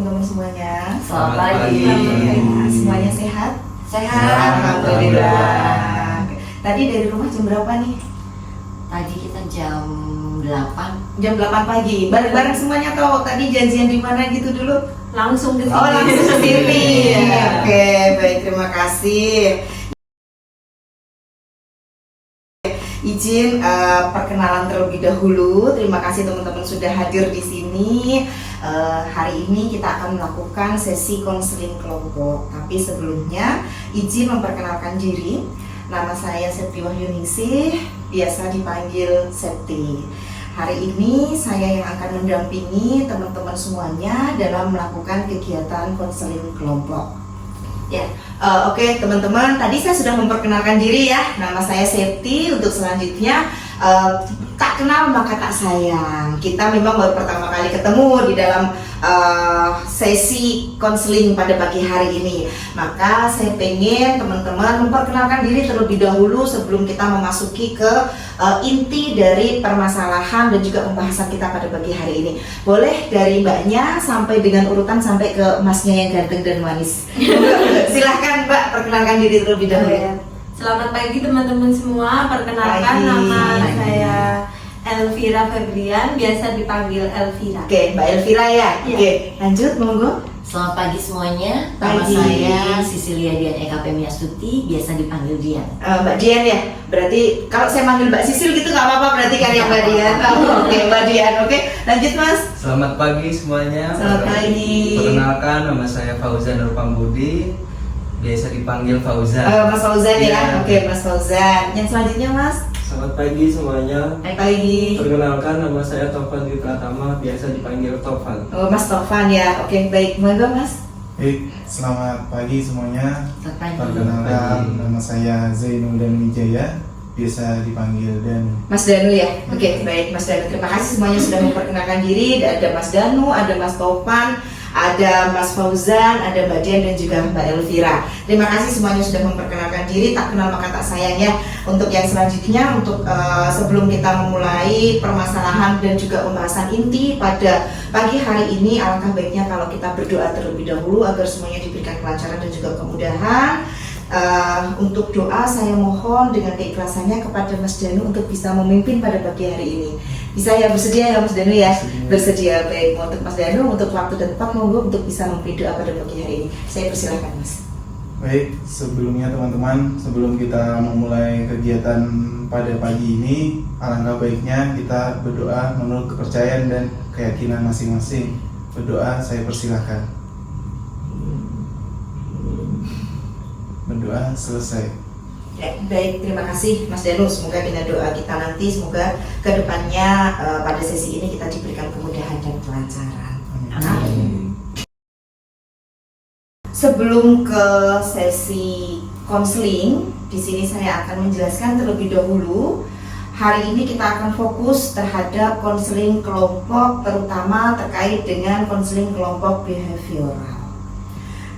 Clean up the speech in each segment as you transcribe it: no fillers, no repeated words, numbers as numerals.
teman-teman semuanya. Selamat pagi. Semuanya sehat? Sehat, Alhamdulillah. Tadi dari rumah jam berapa nih? Tadi kita jam 8. Jam 8 pagi. Bareng-bareng semuanya atau tadi janjian di mana gitu dulu? Langsung ke sini. Oh, langsung ke sini. Oke, baik, terima kasih. Izin perkenalan terlebih dahulu. Terima kasih teman-teman sudah hadir di sini. Hari ini kita akan melakukan sesi konseling kelompok. Tapi sebelumnya izin memperkenalkan diri. Nama saya Septi Wahyuningsih, biasa dipanggil Septi. Hari ini saya yang akan mendampingi teman-teman semuanya dalam melakukan kegiatan konseling kelompok. Ya, oke teman-teman, tadi saya sudah memperkenalkan diri ya. Nama saya Septi. Untuk selanjutnya tak kenal maka tak sayang. Kita memang baru pertama kali ketemu di dalam sesi konseling pada pagi hari ini. Maka saya pengen teman-teman memperkenalkan diri terlebih dahulu sebelum kita memasuki ke inti dari permasalahan dan juga pembahasan kita pada pagi hari ini. Boleh dari mbaknya sampai dengan urutan sampai ke masnya yang ganteng dan manis. Silahkan mbak, perkenalkan diri terlebih dahulu. Selamat pagi teman-teman semua. Perkenalkan, Pagi. nama saya Elvira Febrian, biasa dipanggil Elvira. Oke, Mbak Elvira ya. Iya. Oke, lanjut monggo. Selamat pagi semuanya. Nama Pagi. saya Sisilia Dian Eka Pemiastuti, biasa dipanggil Dian. Mbak Dian ya. Berarti kalau saya manggil Mbak Sisil gitu nggak apa-apa berarti kan ya Mbak Dian. Oke, Mbak Dian. Oke, lanjut Mas. Selamat pagi semuanya. Selamat pagi. Perkenalkan, nama saya Fauzan Nurpambudi, biasa dipanggil Fauzan. Mas Fauzan ya. Iya. Oke, Mas Fauzan. Yang selanjutnya Mas. Selamat pagi semuanya. Pagi. Perkenalkan, nama saya Tovan Dwi Pratama, biasa dipanggil Tovan. Mas Tovan ya. Oke, baik. Monggo Mas. Baik, selamat pagi semuanya. Selamat pagi. Perkenalkan, Pagi. nama saya Zainul dan Wijaya, biasa dipanggil Danu. Mas Danu ya. Oke, baik Mas Danu. Terima kasih semuanya sudah memperkenalkan diri. Ada Mas Danu, ada Mas Tovan, ada Mas Fauzan, ada Mbak Dian dan juga Mbak Elvira. Terima kasih semuanya sudah memperkenalkan diri. Tak kenal maka tak sayang ya. Untuk yang selanjutnya, untuk sebelum kita memulai permasalahan dan juga pembahasan inti pada pagi hari ini, alangkah baiknya kalau kita berdoa terlebih dahulu agar semuanya diberikan kelancaran dan juga kemudahan. Untuk doa saya mohon dengan keikhlasannya kepada Mas Danu untuk bisa memimpin pada pagi hari ini. Bisa ya, bersedia ya Mas Danu ya? Bersedia. Baik, untuk Mas Danu untuk waktu dan tempat monggo untuk bisa memimpin doa pada pagi hari ini. Saya persilakan Mas. Baik, sebelumnya teman-teman, sebelum kita memulai kegiatan pada pagi ini, alangkah baiknya kita berdoa menurut kepercayaan dan keyakinan masing-masing. Berdoa, saya persilahkan. Berdoa selesai. Ya, baik, terima kasih Mas Danu. Semoga dengan doa kita nanti, semoga kedepannya pada sesi ini kita diberikan kemudahan dan kelancaran. Amin. Sebelum ke sesi konseling, di sini saya akan menjelaskan terlebih dahulu. Hari ini kita akan fokus terhadap konseling kelompok, terutama terkait dengan konseling kelompok behavioral.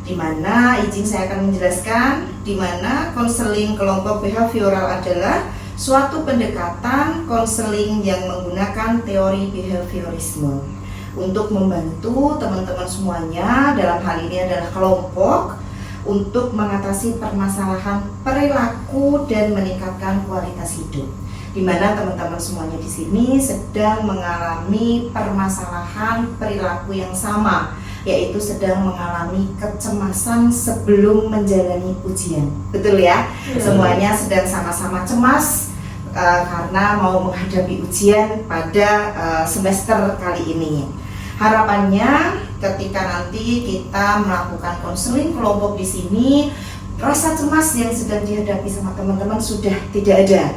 Di mana izin saya akan menjelaskan di mana konseling kelompok behavioral adalah suatu pendekatan konseling yang menggunakan teori behaviorisme untuk membantu teman-teman semuanya, dalam hal ini adalah kelompok, untuk mengatasi permasalahan perilaku dan meningkatkan kualitas hidup. Di mana teman-teman semuanya di sini sedang mengalami permasalahan perilaku yang sama, yaitu sedang mengalami kecemasan sebelum menjalani ujian. Betul ya? Semuanya sedang sama-sama cemas karena mau menghadapi ujian pada semester kali ini. Harapannya ketika nanti kita melakukan konseling kelompok di sini, rasa cemas yang sedang dihadapi sama teman-teman sudah tidak ada.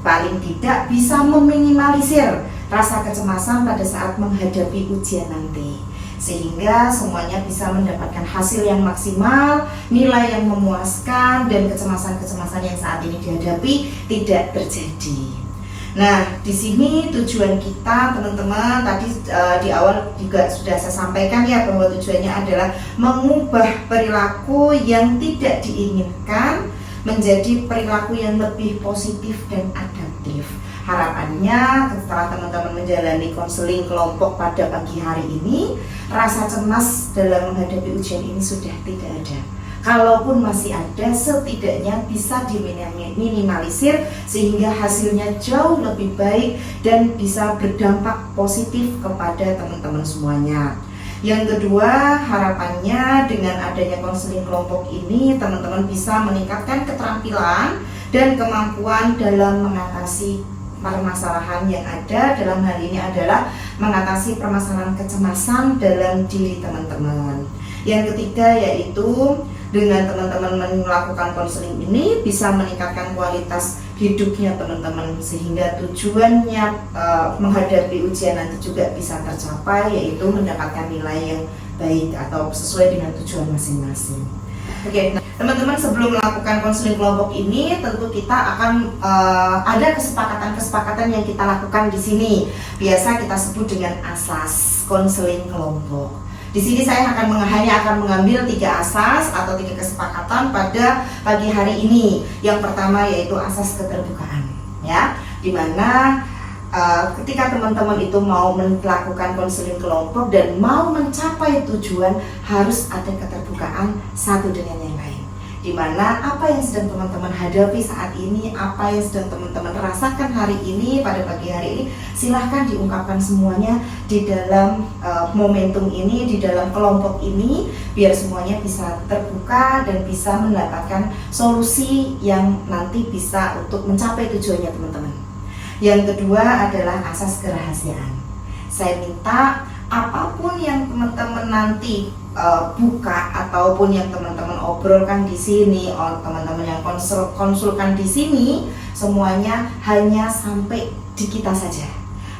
Paling tidak bisa meminimalisir rasa kecemasan pada saat menghadapi ujian nanti, sehingga semuanya bisa mendapatkan hasil yang maksimal, nilai yang memuaskan, dan kecemasan-kecemasan yang saat ini dihadapi tidak terjadi. Nah, di sini tujuan kita teman-teman tadi di awal juga sudah saya sampaikan ya, bahwa tujuannya adalah mengubah perilaku yang tidak diinginkan menjadi perilaku yang lebih positif dan adaptif. Harapannya setelah teman-teman menjalani konseling kelompok pada pagi hari ini, rasa cemas dalam menghadapi ujian ini sudah tidak ada. Kalaupun masih ada, setidaknya bisa diminimalisir sehingga hasilnya jauh lebih baik dan bisa berdampak positif kepada teman-teman semuanya. Yang kedua, harapannya dengan adanya konseling kelompok ini, teman-teman bisa meningkatkan keterampilan dan kemampuan dalam mengatasi permasalahan yang ada. Dalam hal ini adalah mengatasi permasalahan kecemasan dalam diri teman-teman. Yang ketiga yaitu dengan teman-teman melakukan konseling ini bisa meningkatkan kualitas hidupnya teman-teman sehingga tujuannya menghadapi ujian nanti juga bisa tercapai, yaitu mendapatkan nilai yang baik atau sesuai dengan tujuan masing-masing. Oke, teman-teman, sebelum melakukan konseling kelompok ini tentu kita akan ada kesepakatan-kesepakatan yang kita lakukan di sini. Biasa kita sebut dengan asas konseling kelompok. Di sini saya hanya akan mengambil 3 asas atau 3 kesepakatan pada pagi hari ini. Yang pertama yaitu asas keterbukaan, ya, dimana ketika teman-teman itu mau melakukan konseling kelompok dan mau mencapai tujuan, harus ada keterbukaan satu dengan yang lain. Dimana apa yang sedang teman-teman hadapi saat ini, apa yang sedang teman-teman rasakan hari ini, pada pagi hari ini, silahkan diungkapkan semuanya di dalam momentum ini, di dalam kelompok ini, biar semuanya bisa terbuka dan bisa mendapatkan solusi yang nanti bisa untuk mencapai tujuannya teman-teman. Yang kedua adalah asas kerahasiaan. Saya minta apapun yang teman-teman nanti buka ataupun yang teman-teman obrolkan di sini, teman-teman yang konsulkan di sini, semuanya hanya sampai di kita saja,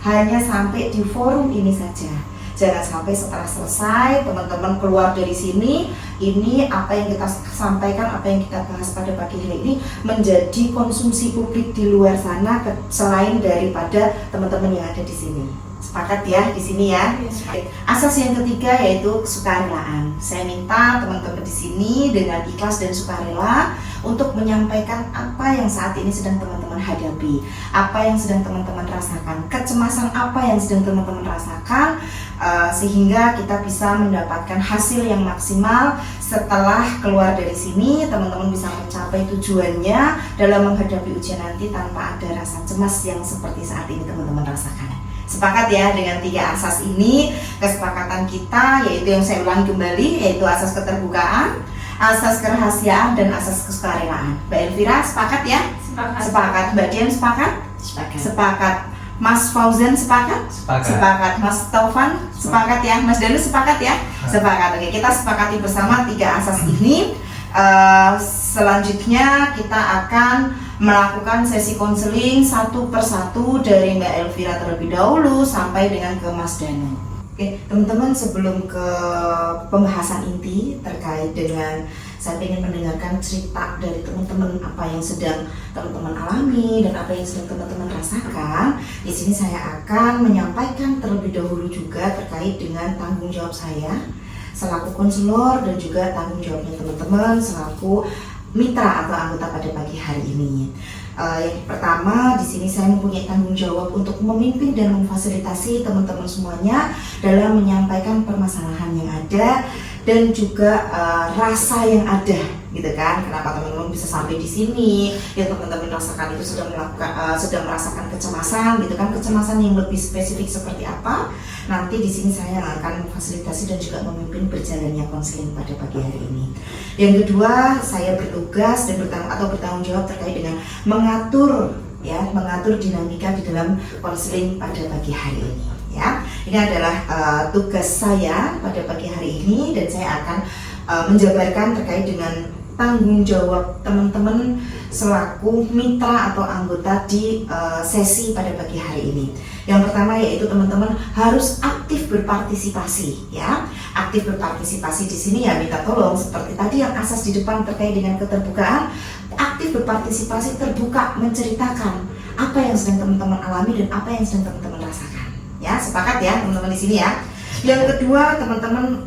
hanya sampai di forum ini saja. Jangan sampai setelah selesai teman-teman keluar dari sini, ini apa yang kita sampaikan, apa yang kita bahas pada pagi hari ini menjadi konsumsi publik di luar sana selain daripada teman-teman yang ada di sini. Sepakat ya di sini ya. Asas yang ketiga yaitu kesukarelaan. Saya minta teman-teman di sini dengan ikhlas dan sukarela untuk menyampaikan apa yang saat ini sedang teman-teman hadapi, apa yang sedang teman-teman rasakan, kecemasan apa yang sedang teman-teman rasakan, sehingga kita bisa mendapatkan hasil yang maksimal. Setelah keluar dari sini, teman-teman bisa mencapai tujuannya dalam menghadapi ujian nanti tanpa ada rasa cemas yang seperti saat ini teman-teman rasakan. Sepakat ya dengan 3 asas ini, kesepakatan kita yaitu yang saya ulangi kembali, yaitu asas keterbukaan, asas kerahasiaan, dan asas kesukarelaan. Mbak Elvira sepakat ya? Sepakat. Mbak Dian sepakat? Sepakat. Mas Fauzan sepakat? Sepakat. Mas Taufan sepakat ya? Mas Danu sepakat ya? Sepakat. Oke, kita sepakati bersama 3 asas ini. Selanjutnya kita akan melakukan sesi konseling satu persatu dari Mbak Elvira terlebih dahulu sampai dengan ke Mas Danu. Oke, teman-teman, sebelum ke pembahasan inti terkait dengan saya ingin mendengarkan cerita dari teman-teman apa yang sedang teman-teman alami dan apa yang sedang teman-teman rasakan. Di sini saya akan menyampaikan terlebih dahulu juga terkait dengan tanggung jawab saya selaku konselor dan juga tanggung jawabnya teman-teman selaku mitra atau anggota pada pagi hari ini. Yang pertama, di sini saya mempunyai tanggung jawab untuk memimpin dan memfasilitasi teman-teman semuanya dalam menyampaikan permasalahan yang ada dan juga rasa yang ada, gitu kan? Kenapa teman-teman bisa sampai di sini? Yang teman-teman rasakan itu sedang merasakan kecemasan, gitu kan? Kecemasan yang lebih spesifik seperti apa? Nanti di sini saya akan memfasilitasi dan juga memimpin berjalannya konseling pada pagi hari ini. Yang kedua, saya bertugas dan bertanggung jawab terkait dengan mengatur dinamika di dalam konseling pada pagi hari ini. Ya, ini adalah tugas saya pada pagi hari ini dan saya akan menjabarkan terkait dengan tanggung jawab teman-teman selaku mitra atau anggota di sesi pada pagi hari ini. Yang pertama yaitu teman-teman harus aktif berpartisipasi, ya. Aktif berpartisipasi di sini ya minta tolong seperti tadi yang asas di depan terkait dengan keterbukaan, aktif berpartisipasi, terbuka, menceritakan apa yang sedang teman-teman alami dan apa yang sedang teman-teman rasakan. Ya, sepakat ya teman-teman di sini ya. Yang kedua, teman-teman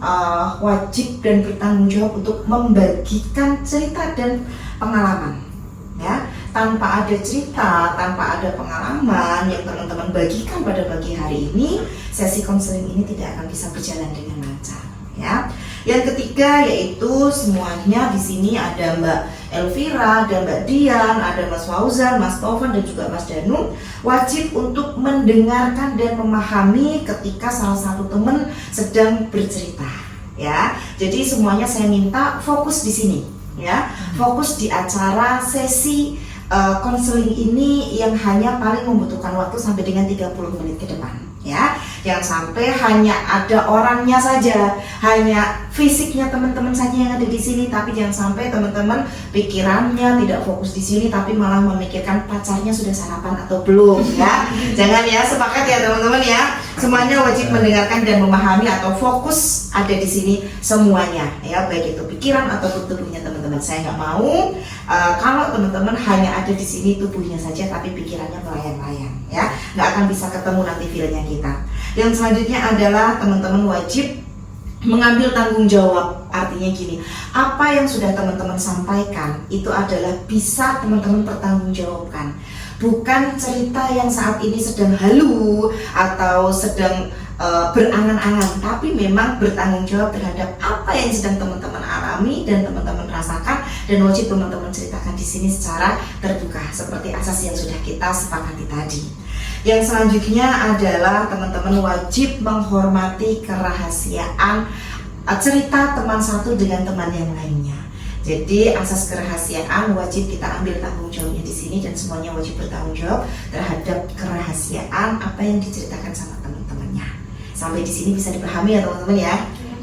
wajib dan bertanggung jawab untuk membagikan cerita dan pengalaman. Ya, tanpa ada cerita, tanpa ada pengalaman yang teman-teman bagikan pada pagi hari ini, sesi konseling ini tidak akan bisa berjalan dengan lancar, ya. Yang ketiga yaitu semuanya di sini ada Mbak Elvira, ada Mbak Dian, ada Mas Fauzan, Mas Taufan dan juga Mas Danu, wajib untuk mendengarkan dan memahami ketika salah satu teman sedang bercerita, ya. Jadi semuanya saya minta fokus di sini, ya. Fokus di acara sesi konseling ini yang hanya paling membutuhkan waktu sampai dengan 30 menit ke depan, ya. Jangan sampai hanya ada orangnya saja, hanya fisiknya teman-teman saja yang ada di sini, tapi jangan sampai teman-teman pikirannya tidak fokus di sini tapi malah memikirkan pacarnya sudah sarapan atau belum, ya. Jangan, ya, sepakat ya teman-teman, ya. Semuanya wajib mendengarkan dan memahami atau fokus ada di sini semuanya, ya, baik itu pikiran atau tubuhnya teman-teman. Saya nggak mau kalau teman-teman hanya ada di sini tubuhnya saja tapi pikirannya melayang-layang, ya, nggak akan bisa ketemu nanti feelnya kita. Yang selanjutnya adalah teman-teman wajib mengambil tanggung jawab. Artinya gini, apa yang sudah teman-teman sampaikan itu adalah bisa teman-teman pertanggungjawabkan. Bukan cerita yang saat ini sedang halu atau sedang berangan-angan, tapi memang bertanggung jawab terhadap apa yang sedang teman-teman alami dan teman-teman rasakan, dan wajib teman-teman ceritakan di sini secara terbuka seperti asas yang sudah kita sepakati tadi. Yang selanjutnya adalah teman-teman wajib menghormati kerahasiaan cerita teman satu dengan teman yang lainnya. Jadi asas kerahasiaan wajib kita ambil tanggung jawabnya di sini, dan semuanya wajib bertanggung jawab terhadap kerahasiaan apa yang diceritakan sama teman-temannya. Sampai di sini bisa dipahami ya teman-teman, ya?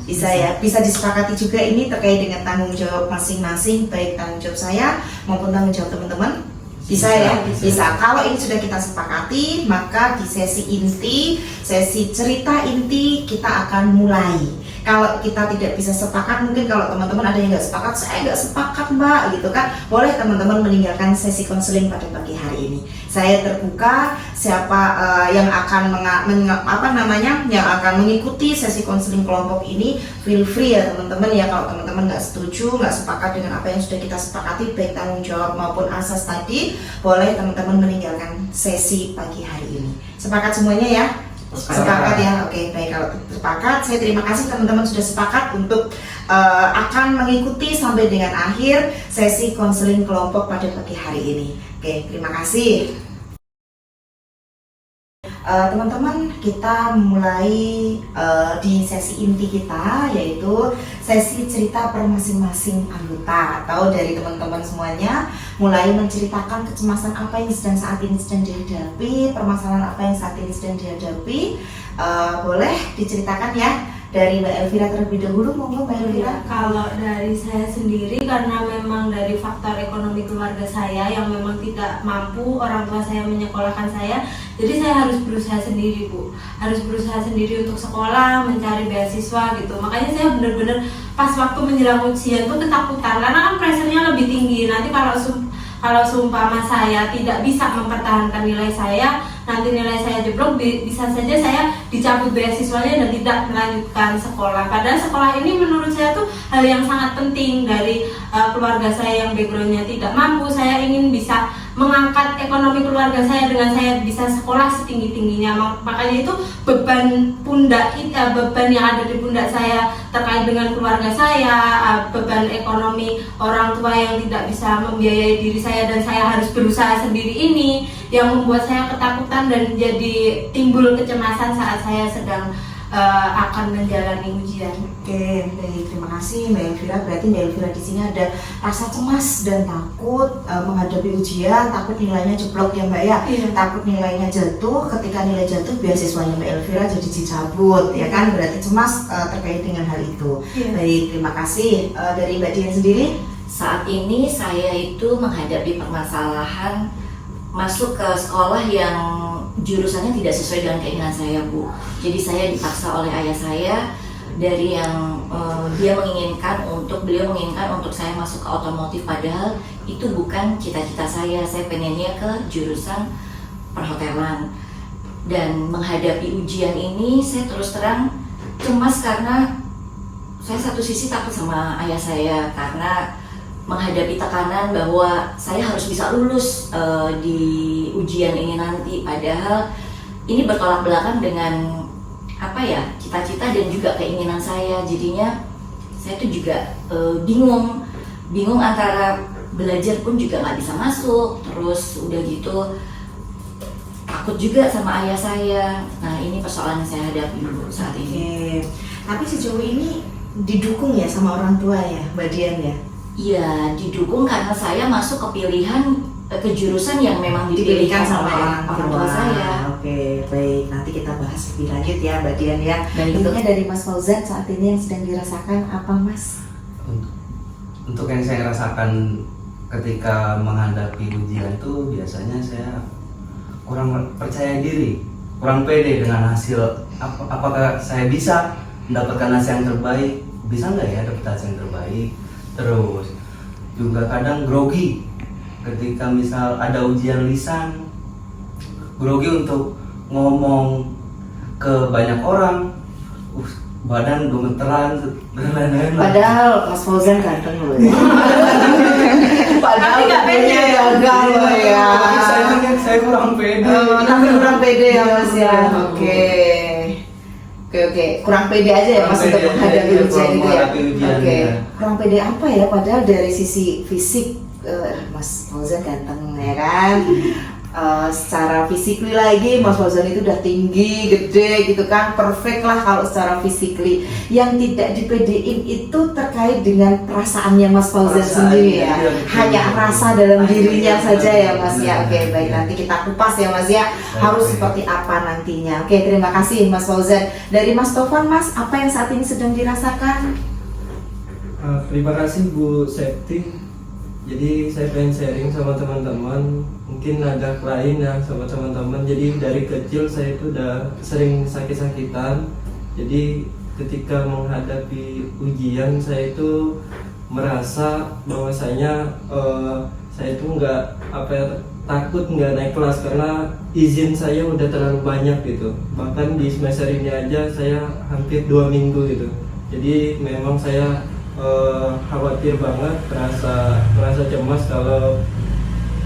Bisa, ya, bisa disepakati juga ini terkait dengan tanggung jawab masing-masing, baik tanggung jawab saya maupun tanggung jawab teman-teman. Bisa, ya? Bisa. Kalau ini sudah kita sepakati, maka di sesi inti, sesi cerita inti kita akan mulai. Kalau kita tidak bisa sepakat, mungkin kalau teman-teman ada yang nggak sepakat, saya nggak sepakat mbak, gitu kan, boleh teman-teman meninggalkan sesi konseling pada pagi hari ini. Saya terbuka, siapa yang akan yang akan mengikuti sesi konseling kelompok ini, feel free ya teman-teman, ya. Kalau teman-teman nggak setuju, nggak sepakat dengan apa yang sudah kita sepakati, baik tanggung jawab maupun asas tadi, boleh teman-teman meninggalkan sesi pagi hari ini. Sepakat semuanya, ya? Sepakat, ya. Oke, baik, kalau sepakat, saya terima kasih teman-teman sudah sepakat untuk akan mengikuti sampai dengan akhir sesi konseling kelompok pada pagi hari ini. Oke, terima kasih. Teman-teman, kita mulai di sesi inti kita, yaitu sesi cerita per masing-masing anggota atau dari teman-teman semuanya, mulai menceritakan kecemasan apa yang saat ini sedang dihadapi, permasalahan apa yang saat ini sedang dihadapi. Boleh diceritakan, ya, dari Mbak Elvira terlebih dahulu. Monggo Mbak Elvira. Kalau dari saya sendiri, karena memang dari faktor ekonomi keluarga saya yang memang tidak mampu orang tua saya menyekolahkan saya, jadi saya harus berusaha sendiri, Bu. Harus berusaha sendiri untuk sekolah, mencari beasiswa gitu. Makanya saya benar-benar pas waktu menjelang ujian tuh ketakutan, karena kan pressure-nya lebih tinggi. Nanti kalau seumpama saya tidak bisa mempertahankan nilai saya, nanti nilai saya jeblok, bisa saja saya dicabut beasiswanya dan tidak melanjutkan sekolah. Padahal sekolah ini menurut saya tuh hal yang sangat penting. Dari keluarga saya yang backgroundnya tidak mampu, saya ingin bisa mengangkat ekonomi keluarga saya dengan saya bisa sekolah setinggi-tingginya. Makanya itu beban yang ada di pundak saya terkait dengan keluarga saya, beban ekonomi orang tua yang tidak bisa membiayai diri saya dan saya harus berusaha sendiri ini yang membuat saya ketakutan dan jadi timbul kecemasan saat saya sedang akan menjalani ujian. Oke, baik, terima kasih Mbak Elvira. Berarti Mbak Elvira di sini ada rasa cemas dan takut menghadapi ujian, takut nilainya jeblok, ya Mbak, ya. Iya. Takut nilainya jatuh, ketika nilai jatuh beasiswanya Mbak Elvira jadi dicabut, ya kan? Berarti cemas terkait dengan hal itu. Iya. Baik, terima kasih. Dari Mbak Dian sendiri? Saat ini saya itu menghadapi permasalahan masuk ke sekolah yang jurusannya tidak sesuai dengan keinginan saya, Bu. Jadi saya dipaksa oleh ayah saya, dari yang beliau menginginkan untuk saya masuk ke otomotif, padahal itu bukan cita-cita saya. Saya pengennya ke jurusan perhotelan. Dan menghadapi ujian ini saya terus terang cemas, karena saya satu sisi takut sama ayah saya, karena menghadapi tekanan bahwa saya harus bisa lulus di ujian ini nanti, padahal ini bertolak belakang dengan apa ya, cita-cita dan juga keinginan saya. Jadinya saya tuh juga bingung antara belajar pun juga nggak bisa masuk, terus udah gitu takut juga sama ayah saya. Nah, ini persoalan yang saya hadapi dulu saat ini. Oke. Tapi sejauh ini didukung ya sama orang tua ya, Mbak Dian ya? Iya, didukung karena saya masuk ke pilihan ke jurusan yang memang dipilihkan sama orang tua saya. Oke, baik. Nanti kita bahas lebih lanjut ya, Mbak Dian ya. Baik. Tentunya dari Mas Fauzan saat ini yang sedang dirasakan apa, Mas? Untuk yang saya rasakan ketika menghadapi ujian itu biasanya saya kurang percaya diri, kurang pede dengan hasil. Apakah saya bisa mendapatkan hasil yang terbaik? Bisa nggak ya dapat hasil yang terbaik? Terus juga kadang grogi ketika misal ada ujian lisan, grogi untuk ngomong ke banyak orang, badan gemeteran dan lain-lain. Padahal Mas Fauzan ganteng loh ya. Padahal punya gagal loh ya. Tapi saya kurang pede. Tapi kurang pede ya Mas ya. Oke, kurang pede aja ya Mas untuk menghadapi ujian itu ya. Oke, kurang pede apa ya? Padahal dari sisi fisik Mas Fauzan ganteng ya kan. Secara fisikly lagi Mas Fauzan itu udah tinggi, gede gitu kan, perfect lah kalau secara fisikly. Yang tidak dipedein itu terkait dengan perasaannya Mas Fauzan sendiri ya. Hanya rasa dalam dirinya saja ya Mas ya. Oke, baik, nanti kita kupas ya Mas ya. Harus seperti apa nantinya. Oke, terima kasih Mas Fauzan. Dari Mas Tovan, Mas, apa yang saat ini sedang dirasakan? Terima kasih Bu Septi. Jadi saya pengen sharing sama teman-teman, mungkin ada lain ya sama teman-teman. Jadi dari kecil saya itu udah sering sakit-sakitan. Jadi ketika menghadapi ujian saya itu merasa bahwasanya saya itu takut nggak naik kelas karena izin saya udah terlalu banyak gitu. Bahkan di semester ini aja saya hampir 2 minggu gitu. Jadi memang saya khawatir banget, merasa cemas kalau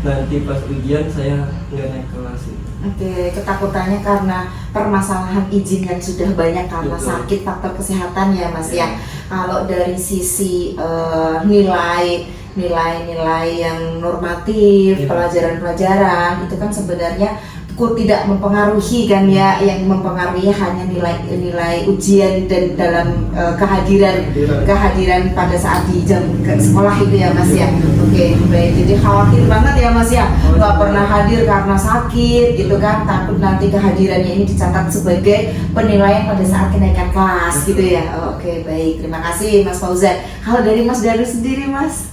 nanti pas ujian saya nggak naik kelas itu. Oke, ketakutannya karena permasalahan izin yang sudah banyak karena Betul. sakit, faktor kesehatan ya Mas ya. Kalau dari sisi nilai yang normatif, Iya. pelajaran-pelajaran itu kan sebenarnya tidak mempengaruhi kan ya, yang mempengaruhi hanya nilai ujian dan dalam kehadiran pada saat di jam ke sekolah itu ya Mas ya. Oke, baik, jadi khawatir banget ya Mas ya, nggak pernah hadir karena sakit gitu kan, takut nanti kehadirannya ini dicatat sebagai penilaian pada saat kenaikan kelas gitu ya. Oke, baik, terima kasih Mas Fauzan. Kalau dari Mas Danu sendiri Mas?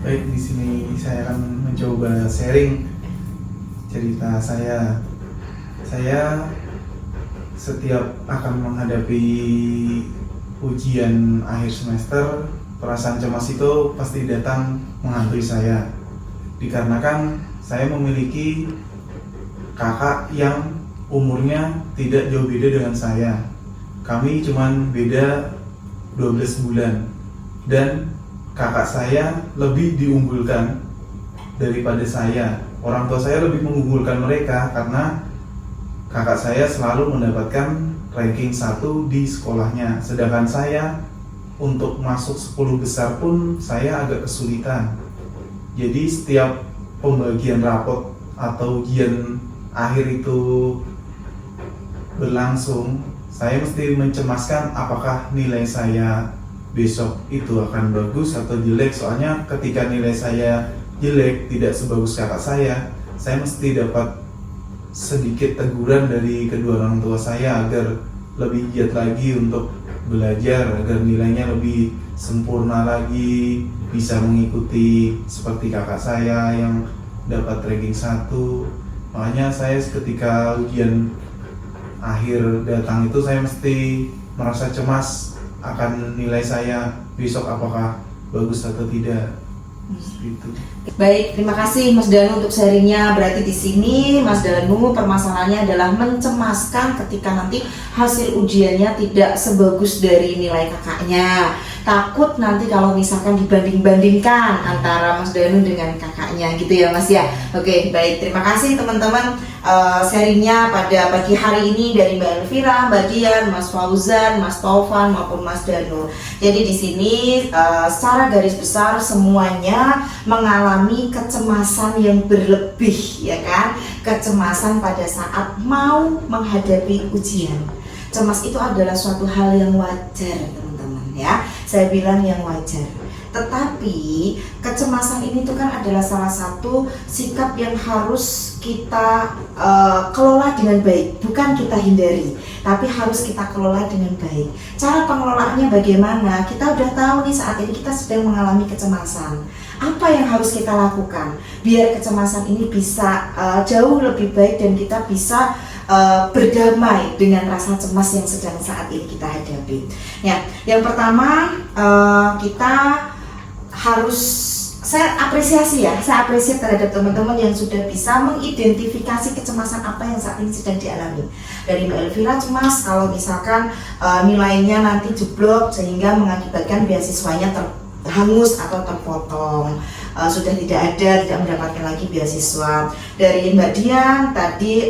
Baik, di sini saya akan mencoba sharing cerita saya. Saya setiap akan menghadapi ujian akhir semester, perasaan cemas itu pasti datang menghantui saya. Dikarenakan saya memiliki kakak yang umurnya tidak jauh beda dengan saya. Kami cuman beda 12 bulan dan kakak saya lebih diunggulkan daripada saya. Orang tua saya lebih mengunggulkan mereka karena kakak saya selalu mendapatkan ranking 1 di sekolahnya. Sedangkan saya untuk masuk 10 besar pun saya agak kesulitan. Jadi setiap pembagian rapot atau ujian akhir itu berlangsung, saya mesti mencemaskan apakah nilai saya besok itu akan bagus atau jelek. Soalnya ketika nilai saya jelek, tidak sebagus kakak saya mesti dapat sedikit teguran dari kedua orang tua saya agar lebih giat lagi untuk belajar, agar nilainya lebih sempurna lagi, bisa mengikuti seperti kakak saya yang dapat ranking 1. Makanya saya ketika ujian akhir datang itu saya mesti merasa cemas akan nilai saya besok apakah bagus atau tidak. Gitu. Baik, terima kasih Mas Danu untuk sharingnya. Berarti di sini Mas Danu permasalahannya adalah mencemaskan ketika nanti hasil ujiannya tidak sebagus dari nilai kakaknya. takut nanti kalau misalkan dibanding-bandingkan antara Mas Danu dengan kakaknya gitu ya Mas ya. Oke, baik, terima kasih teman-teman sharingnya pada pagi hari ini dari Mbak Elvira, Mbak Dian, Mas Fauzan, Mas Taufan maupun Mas Danu. Jadi di sini secara garis besar semuanya mengalami kecemasan yang berlebih ya kan, kecemasan pada saat mau menghadapi ujian. Cemas itu adalah suatu hal yang wajar teman-teman ya, saya bilang yang wajar. Tetapi kecemasan ini tuh kan adalah salah satu sikap yang harus kita kelola dengan baik, bukan kita hindari, tapi harus kita kelola dengan baik. Cara pengelolaannya bagaimana? Kita udah tahu nih saat ini kita sedang mengalami kecemasan. Apa yang harus kita lakukan biar kecemasan ini bisa jauh lebih baik dan kita bisa berdamai dengan rasa cemas yang sedang saat ini kita hadapi. Ya, yang pertama kita harus, saya apresiasi terhadap teman-teman yang sudah bisa mengidentifikasi kecemasan apa yang saat ini sedang dialami. Dari Mbak Elvira cemas kalau misalkan nilainya nanti jeblok sehingga mengakibatkan beasiswanya terhangus atau terpotong, sudah tidak mendapatkan lagi beasiswa. Dari Mbak Dian tadi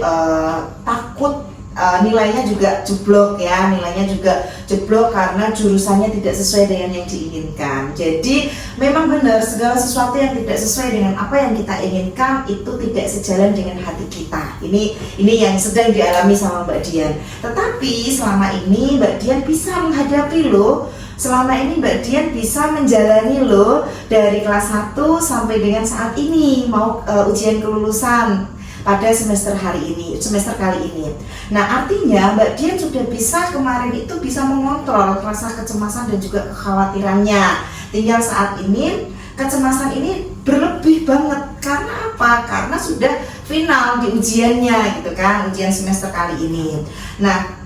takut nilainya juga jeblok ya, nilainya juga jeblok karena jurusannya tidak sesuai dengan yang diinginkan. Jadi memang benar segala sesuatu yang tidak sesuai dengan apa yang kita inginkan itu tidak sejalan dengan hati kita. Ini yang sedang dialami sama Mbak Dian. Tetapi selama ini Mbak Dian bisa menghadapi loh. Selama ini Mbak Dian bisa menjalani loh dari kelas 1 sampai dengan saat ini mau ujian kelulusan pada semester kali ini. Nah, artinya Mbak Dian sudah bisa kemarin itu bisa mengontrol rasa kecemasan dan juga kekhawatirannya. Tinggal saat ini kecemasan ini berlebih banget. Karena apa? Karena sudah final di ujiannya gitu kan, ujian semester kali ini. Nah,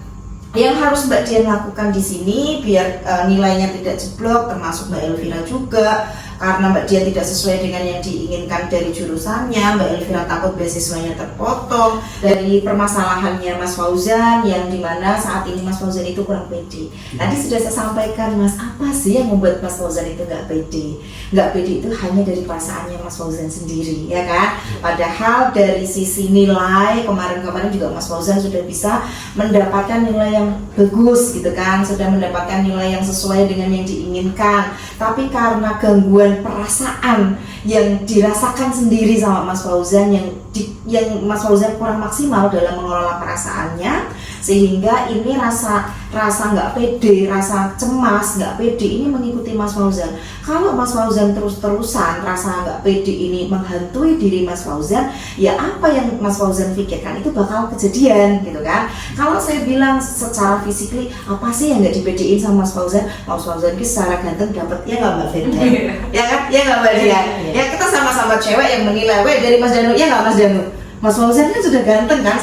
yang harus Mbak Dian lakukan di sini biar nilainya tidak jeblok, termasuk Mbak Elvira juga, karena Mbak Dian tidak sesuai dengan yang diinginkan dari jurusannya. Mbak Elvira takut beasiswanya terpotong. Dari permasalahannya Mas Fauzan yang dimana saat ini Mas Fauzan itu kurang pede. Tadi sudah saya sampaikan, Mas, apa sih yang membuat Mas Fauzan itu nggak pede? Nggak pede itu hanya dari perasaannya Mas Fauzan sendiri, ya kan? Padahal dari sisi nilai kemarin juga Mas Fauzan sudah bisa mendapatkan nilai yang bagus gitu kan, sudah mendapatkan nilai yang sesuai dengan yang diinginkan. Tapi karena gangguan perasaan yang dirasakan sendiri sama Mas Fauzan yang Mas Fauzan kurang maksimal dalam mengelola perasaannya, sehingga ini rasa nggak pede, rasa cemas, nggak pede ini mengikuti Mas Fauzan. Kalau Mas Fauzan terus-terusan rasa nggak pede ini menghantui diri Mas Fauzan, ya apa yang Mas Fauzan pikirkan itu bakal kejadian gitu kan. Kalau saya bilang secara fisikly, apa sih yang nggak dipedein sama Mas Fauzan? Mas Fauzan itu secara ganteng dapat, ya nggak Mbak Firda? Ya kan? Ya nggak Mbak Dia? Ya kita sama-sama cewek yang menilai, dari Mas Danu, ya nggak Mas Danu? Mas Fauzan kan sudah ganteng kan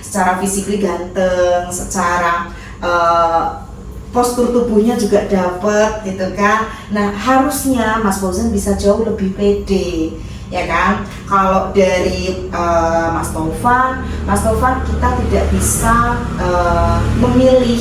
secara fisikly ganteng, secara postur tubuhnya juga dapet gitu kan. Nah, harusnya Mas Fauzan bisa jauh lebih pede, ya kan. Kalau dari Mas Taufan kita tidak bisa memilih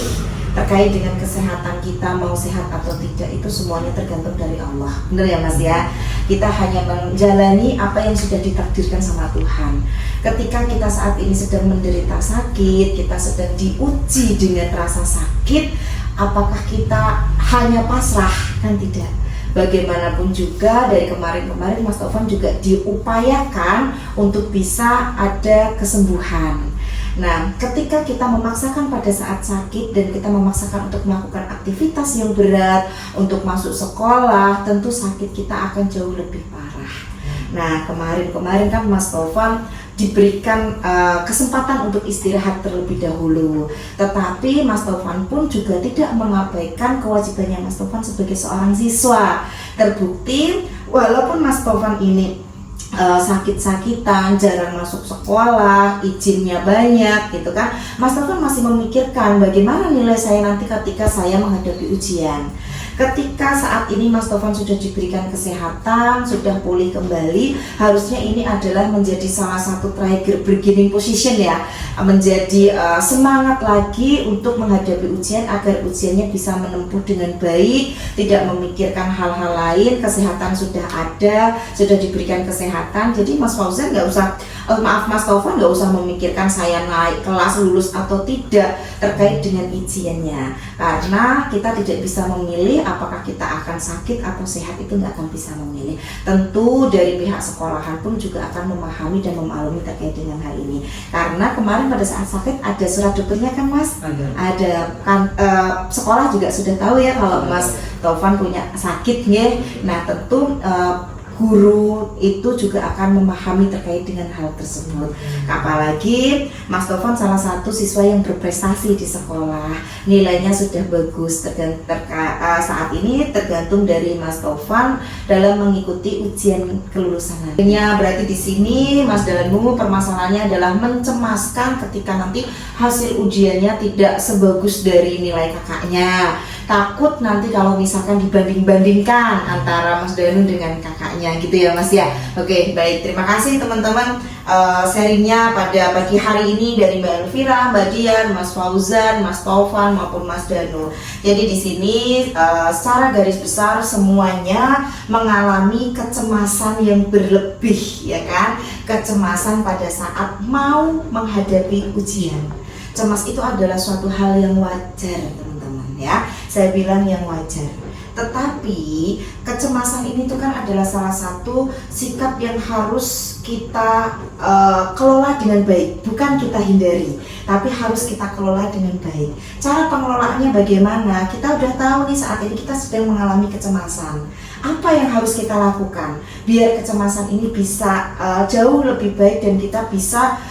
terkait dengan kesehatan kita, mau sehat atau tidak, itu semuanya tergantung dari Allah. Benar ya Mas ya? Kita hanya menjalani apa yang sudah ditakdirkan sama Tuhan. Ketika kita saat ini sedang menderita sakit, kita sedang diuji dengan rasa sakit, apakah kita hanya pasrah? Kan tidak. Bagaimanapun juga dari kemarin Mas Taufan juga diupayakan untuk bisa ada kesembuhan. Nah, ketika kita memaksakan pada saat sakit dan kita memaksakan untuk melakukan aktivitas yang berat, untuk masuk sekolah, tentu sakit kita akan jauh lebih parah. Nah, kemarin kan Mas Taufan diberikan kesempatan untuk istirahat terlebih dahulu. Tetapi Mas Taufan pun juga tidak mengabaikan kewajibannya Mas Taufan sebagai seorang siswa. Terbukti walaupun Mas Taufan ini sakit-sakitan, jarang masuk sekolah, izinnya banyak gitu kan, Mas Taufan masih memikirkan bagaimana nilai saya nanti ketika saya menghadapi ujian. Ketika saat ini Mas Tovan sudah diberikan kesehatan, sudah pulih kembali, harusnya ini adalah menjadi salah satu trigger beginning position ya, menjadi semangat lagi untuk menghadapi ujian agar ujiannya bisa menempuh dengan baik, tidak memikirkan hal-hal lain. Kesehatan sudah ada, sudah diberikan kesehatan, jadi Mas Fauzan nggak usah, Mas Tovan nggak usah memikirkan saya naik kelas, lulus atau tidak terkait dengan ujiannya, karena kita tidak bisa memilih apakah kita akan sakit atau sehat, itu nggak akan bisa memilih. Tentu dari pihak sekolahan pun juga akan memahami dan memaklumi terkait dengan hal ini, karena kemarin pada saat sakit ada surat dokternya kan Mas? Ada kan, sekolah juga sudah tahu ya kalau Mas Tovan punya sakit ya. Nah tentu guru itu juga akan memahami terkait dengan hal tersebut. Apalagi Mas Tovan salah satu siswa yang berprestasi di sekolah, nilainya sudah bagus. Saat ini tergantung dari Mas Tovan dalam mengikuti ujian kelulusan. Berarti di sini Mas Danu permasalahannya adalah mencemaskan ketika nanti hasil ujiannya tidak sebagus dari nilai kakaknya. Takut nanti kalau misalkan dibanding-bandingkan antara Mas Danu dengan kakaknya gitu ya Mas ya. Oke, baik, terima kasih teman-teman sharingnya pada pagi hari ini dari Mbak Elvira, Mbak Dian, Mas Fauzan, Mas Tovan maupun Mas Danu. Jadi di sini secara garis besar semuanya mengalami kecemasan yang berlebih ya kan, kecemasan pada saat mau menghadapi ujian. Cemas itu adalah suatu hal yang wajar teman-teman ya. Saya bilang yang wajar. Tetapi kecemasan ini tuh kan adalah salah satu sikap yang harus kita kelola dengan baik, bukan kita hindari, tapi harus kita kelola dengan baik. Cara pengelolaannya bagaimana? Kita udah tahu nih saat ini kita sedang mengalami kecemasan. Apa yang harus kita lakukan biar kecemasan ini bisa jauh lebih baik dan kita bisa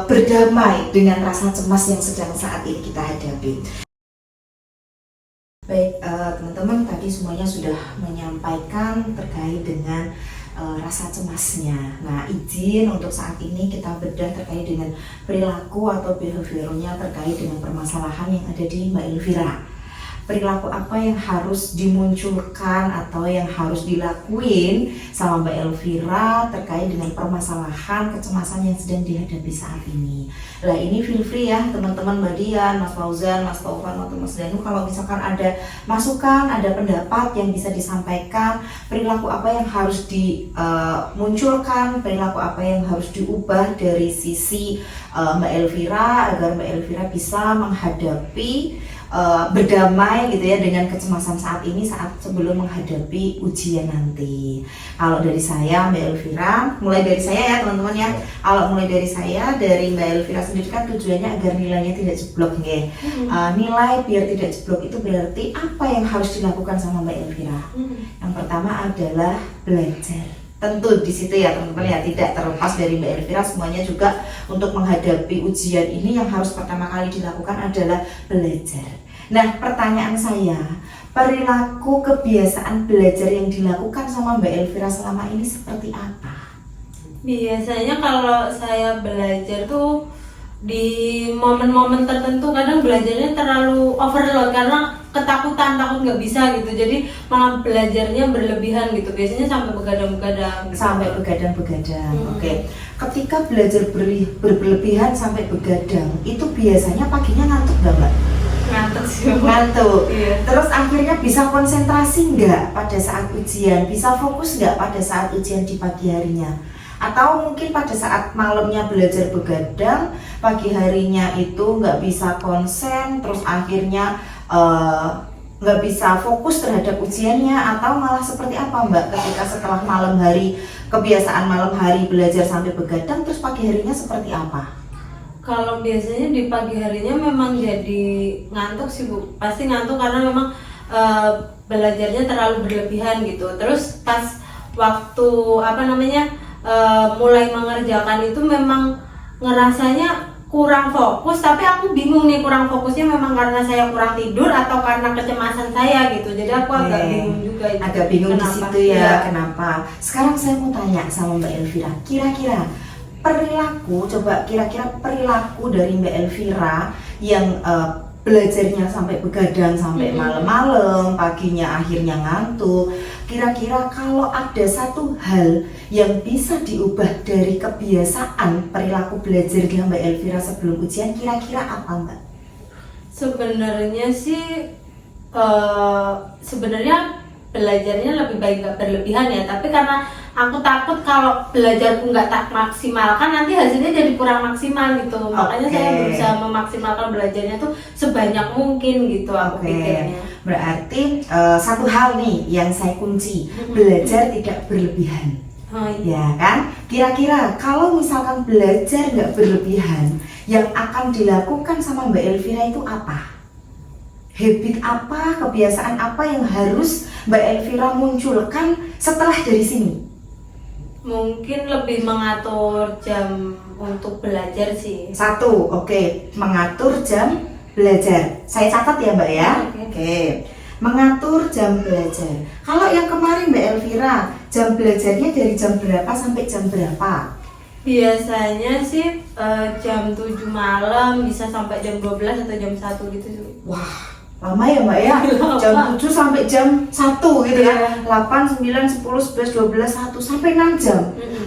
berdamai dengan rasa cemas yang sedang saat ini kita hadapi. Baik, teman-teman tadi semuanya sudah menyampaikan terkait dengan rasa cemasnya. Nah, izin untuk saat ini kita bedah terkait dengan perilaku atau behaviornya terkait dengan permasalahan yang ada di Mbak Elvira. Perilaku apa yang harus dimunculkan atau yang harus dilakuin sama Mbak Elvira terkait dengan permasalahan kecemasan yang sedang dihadapi saat ini. Nah ini feel free ya teman-teman, Mbak Dian, Mas Fauzan, Mas Tovan, atau Mas Danu, kalau misalkan ada masukan, ada pendapat yang bisa disampaikan, perilaku apa yang harus dimunculkan, perilaku apa yang harus diubah dari sisi Mbak Elvira agar Mbak Elvira bisa menghadapi berdamai gitu ya dengan kecemasan saat ini saat sebelum menghadapi ujian nanti. Kalau dari saya Mbak Elvira, mulai dari saya ya teman-teman ya. Kalau mulai dari saya, dari Mbak Elvira sendiri kan tujuannya agar nilainya tidak jeblok nggih. Nilai biar tidak jeblok itu berarti apa yang harus dilakukan sama Mbak Elvira? Yang pertama adalah belajar. Tentu di situ ya teman-teman ya, tidak terlepas dari Mbak Elvira, semuanya juga untuk menghadapi ujian ini yang harus pertama kali dilakukan adalah belajar. Nah, pertanyaan saya, perilaku kebiasaan belajar yang dilakukan sama Mbak Elvira selama ini seperti apa? Biasanya kalau saya belajar tuh di momen-momen tertentu kadang belajarnya terlalu overload karena ketakutan, takut nggak bisa gitu, jadi malah belajarnya berlebihan gitu, biasanya sampai begadang-begadang. Sampai begadang-begadang. Oke. Ketika belajar berlebihan sampai begadang, itu biasanya paginya ngantuk nggak Mbak? Ngantuk sih. Ngantuk. Iya. Terus akhirnya bisa konsentrasi nggak pada saat ujian? Bisa fokus nggak pada saat ujian di pagi harinya? Atau mungkin pada saat malamnya belajar begadang, pagi harinya itu nggak bisa konsen, terus akhirnya nggak bisa fokus terhadap ujiannya, atau malah seperti apa Mbak ketika setelah malam hari, kebiasaan malam hari belajar sampai begadang, terus pagi harinya seperti apa? Kalau biasanya di pagi harinya memang jadi ngantuk sih Bu, pasti ngantuk karena memang belajarnya terlalu berlebihan gitu. Terus pas waktu mulai mengerjakan itu memang ngerasanya kurang fokus, tapi aku bingung nih kurang fokusnya memang karena saya kurang tidur atau karena kecemasan saya gitu. Jadi aku agak bingung juga itu. Agak bingung di Kenapa? situ ya, kenapa? Sekarang saya mau tanya sama Mbak Elvira, kira-kira perilaku dari Mbak Elvira yang belajarnya sampai begadang sampai malam-malam, paginya akhirnya ngantuk. Kira-kira kalau ada satu hal yang bisa diubah dari kebiasaan perilaku belajarnya Mbak Elvira sebelum ujian, kira-kira apa Mbak? Sebenarnya sih sebenarnya belajarnya lebih baik nggak berlebihan ya, tapi karena aku takut kalau belajarku nggak tak maksimalkan nanti hasilnya jadi kurang maksimal gitu. Makanya saya berusaha memaksimalkan belajarnya tuh sebanyak mungkin gitu aku pikirnya. Berarti satu hal nih yang saya kunci, belajar tidak berlebihan. Oh, iya. Ya kan? Kira-kira kalau misalkan belajar nggak berlebihan, yang akan dilakukan sama Mbak Elvira itu apa? Habit apa, kebiasaan apa yang harus Mbak Elvira munculkan setelah dari sini? Mungkin lebih mengatur jam untuk belajar sih. Satu, oke, mengatur jam belajar. Saya catat ya Mbak ya. Oke. Mengatur jam belajar. Kalau yang kemarin Mbak Elvira, jam belajarnya dari jam berapa sampai jam berapa? Biasanya sih jam 7 malam bisa sampai jam 12 atau jam 1 gitu sih. Wah, lama ya Mbak ya? Jam 7 sampai jam 1 gitu kan? 8, 9, 10, 11, 12, 1 sampai 6 jam.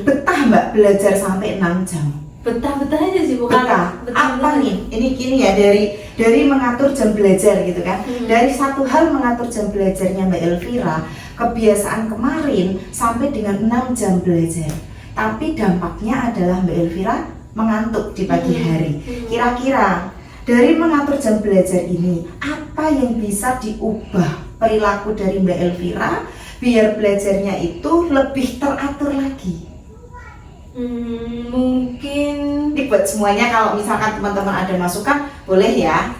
Betah Mbak belajar sampai 6 jam? Betah-betah aja sih, bukan Apa nih? Ini gini ya, dari mengatur jam belajar gitu kan. Dari satu hal mengatur jam belajarnya Mbak Elvira, kebiasaan kemarin sampai dengan 6 jam belajar. Tapi dampaknya adalah Mbak Elvira mengantuk di pagi hari. Kira-kira dari mengatur jam belajar ini, apa yang bisa diubah perilaku dari Mbak Elvira biar belajarnya itu lebih teratur lagi? Mungkin Ini buat semuanya, kalau misalkan teman-teman ada masukan boleh ya.